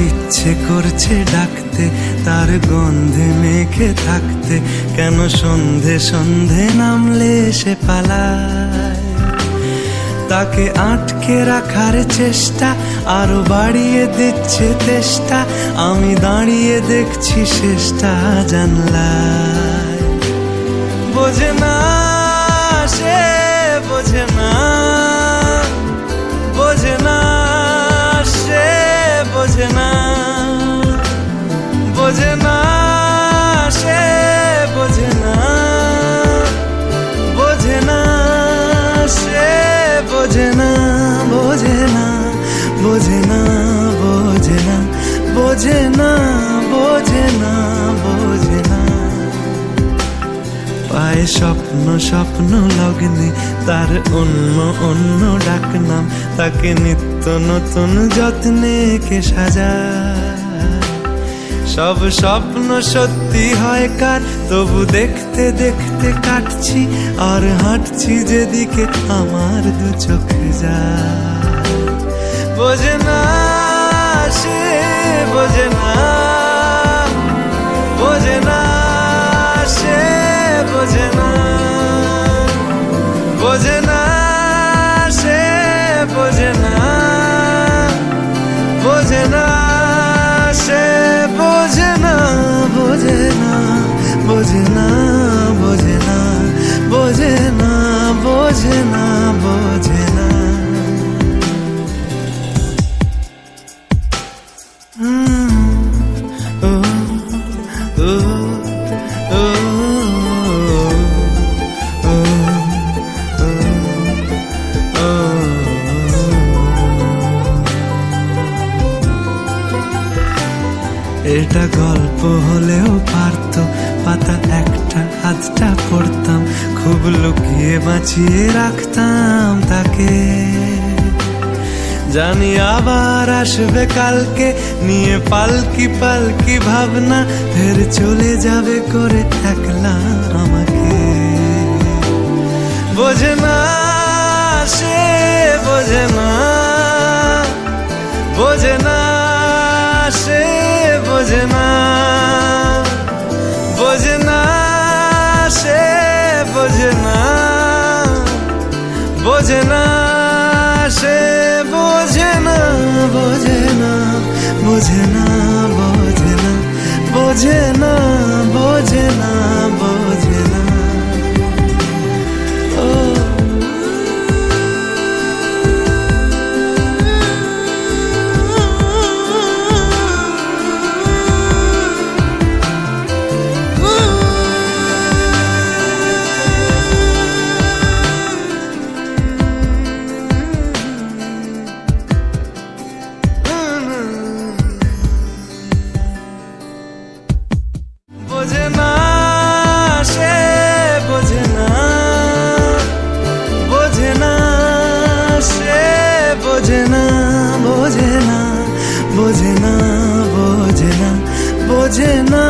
ইচ্ছে করছে ডাকতে, তার গন্ধে মেখে থাকতে, কেন সন্ধে সন্ধে নামলে সে পালায়। তাকে আটকে রাখার চেষ্টা আরো বাড়িয়ে দিচ্ছে তেষ্টা, আমি দাঁড়িয়ে দেখছি শেষটা জানলায়। বোঝে না সে, বোঝে না, বোঝে না সে, বোঝে না, বোঝে না সে, বোঝে না, বোঝে না সে, বোঝে না, বোঝে না, বোঝে না, বোঝে না, বোঝে না, বোঝে না, বোঝে না। পায়ে স্বপ্ন স্বপ্ন লগ্নে তার অন্য অন্য ডাকনাম, তাকে নিত্য নতুন যত্নে কে সাজায়। সব স্বপ্ন সত্যি হয় কার, তবু দেখতে দেখতে কাটছি আর হাঁটছি যেদিকে আমার দু চোখ যায়। বোঝে না সে, বোঝে না, বোঝে না সে, বোঝে না, বোঝে না সে, বোঝে না, বোঝে না সে, বোঝে না, বোঝে না, বোঝে না, বোঝে না, বোঝে না, বোঝে না, বোঝে না। এটা গল্প হলেও পারতো, পাতা একটা আধটা পড়তাম, খুব লুকিয়ে বাঁচিয়ে রাখতাম তাকে। জানি আবার আসবে কালকে, নিয়ে পালকি পালকি ভাবনা, ফের চলে যাবে করে একলা আমাকে। বোঝে না সে, বোঝে না, বোঝে না সে, বোঝে না, বোঝে না সে, বোঝে না, বোঝে না সে, বোঝে না, বোঝে না, বোঝে না, বোঝে না, বোঝে না, বোঝে না, বোঝে না। বোঝে না সে, বোঝে না, বোঝে না সে, বোঝে না, বোঝে না, বোঝে না, বোঝে না, বোঝে না,